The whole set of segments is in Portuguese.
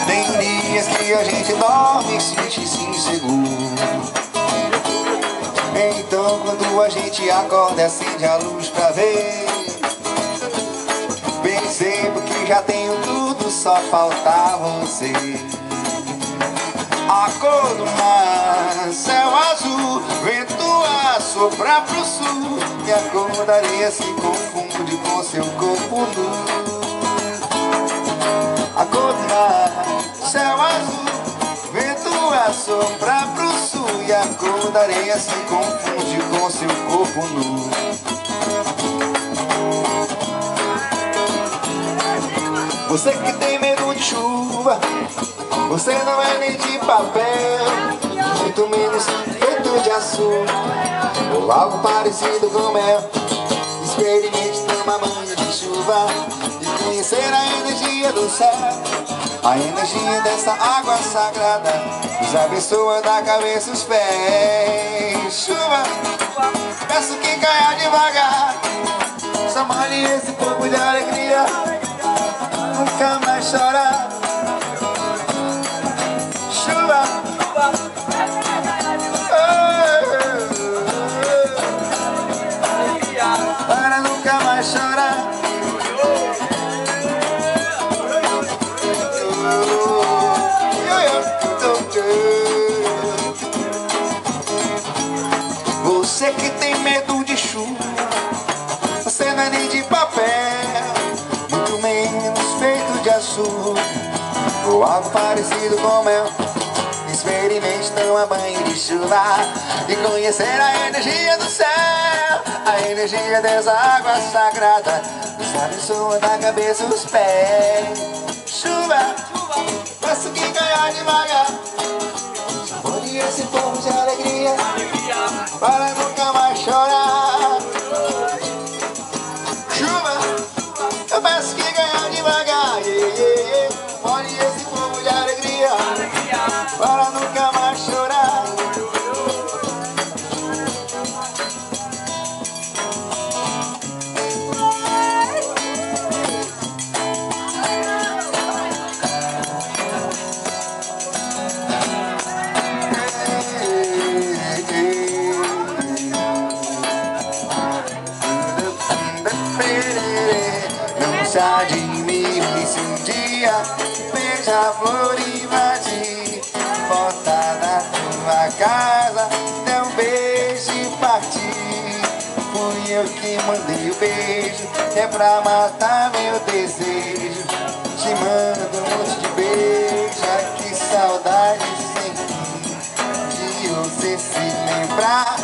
Tem dias que a gente dorme e sente-se inseguro. Então quando a gente acorda, acende a luz pra ver. Percebo que já tenho tudo, só falta você. A cor do mar, céu azul, vento a soprar pro sul, e a cor da areia se confunde com seu corpo nu. A cor do mar, céu azul, vento a soprar pro sul, e a cor da areia se confunde com seu corpo nu. Você que tem medo de chuva, você não é nem de papel, muito menos feito de açúcar ou algo parecido com mel. Experimente tomar banho de chuva e conhecer a energia do céu. A energia dessa água sagrada nos abençoa da cabeça aos pés. Chuva, peço que caia devagar, só molhe esse pouco de alegria, nunca mais chorar. Chuva, para nunca mais chorar. Você que tem medo de chuva, você não é nem de papel, muito menos feito de açúcar ou algo parecido com mel. Experimente tomar banho de chuva e conhecer a energia do céu. A energia dessa água sagrada nos abençoa da cabeça aos pés. Chuva, peço que caia devagar, sabore esse fogo de alegria, para nunca mais chorar. Chuva, eu peço que caia devagar, molhe esse fogo de alegria, para nunca mais chorar. Não se admire se um dia beija-flor invadir porta da tua casa, dê um beijo e partir. Fui eu que mandei o beijo, é pra matar meu desejo. Te mando um monte de beijo, ai que saudade sem fim de você se lembrar.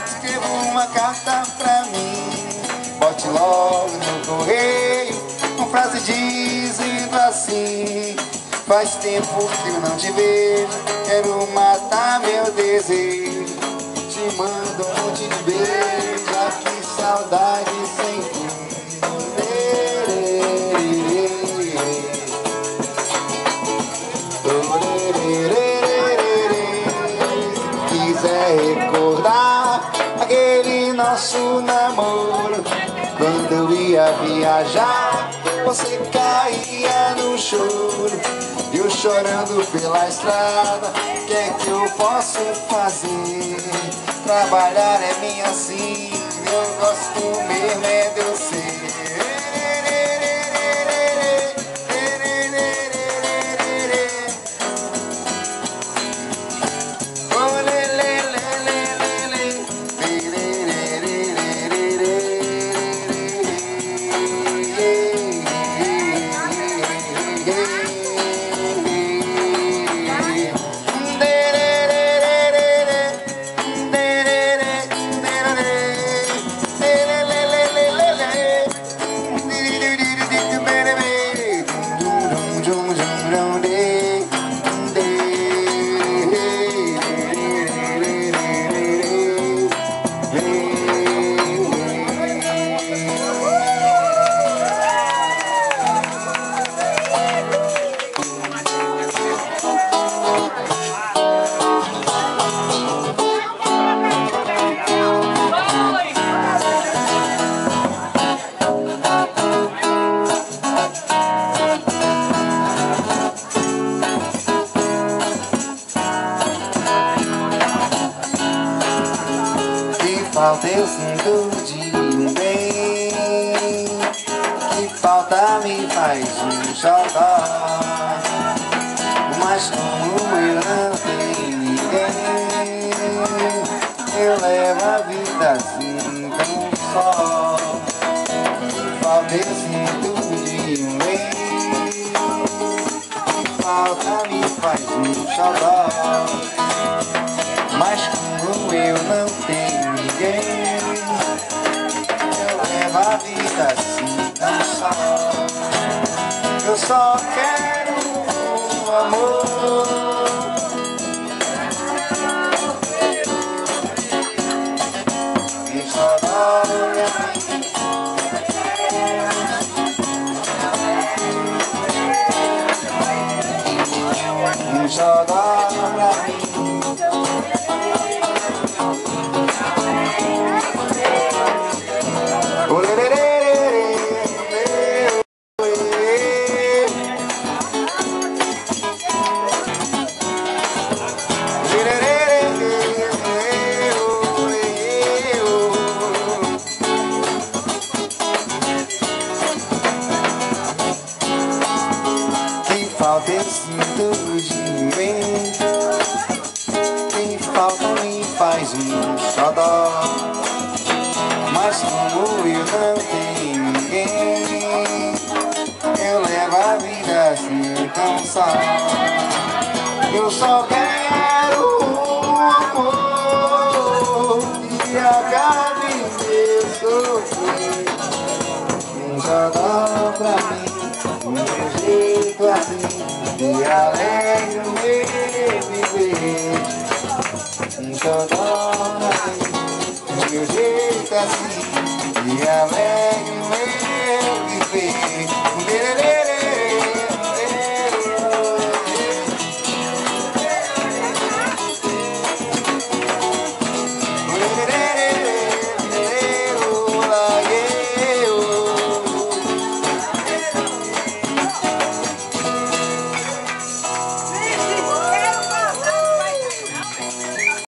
Escreva uma carta pra mim, bote logo no correio uma frase dizendo assim: faz tempo que eu não te vejo, quero matar meu desejo. Te mando um monte de beijo, ah, que saudade sem fim. Quiser recordar aquele nosso namoro, quando eu ia viajar, você caía no choro, eu chorando pela estrada. O que é que eu posso fazer? Trabalhar é minha assim, eu gosto mesmo é de eu ser. falta eu sinto de um bem, que falta me faz um xodó. Mas como eu não tenho ninguém, eu levo a vida assim tão só. Que falta eu sinto de um bem, que falta me faz um xodó. Mas como eu não tenho ninguém, eu levo a vida assim tão só. Eu só quero um amor, que só dói a mim. Que só dói pra mim. Falta eu sinto de bem, quem falta me faz um xodó. Mas como eu não tenho ninguém, eu levo a vida assim tão só. Eu só quero um amor que acabe meu sofrer. Um xodó pra mim, um jeito assim de alegre o meu viver. Um xodó pra mim, meu jeito assim de alegre o meu viver.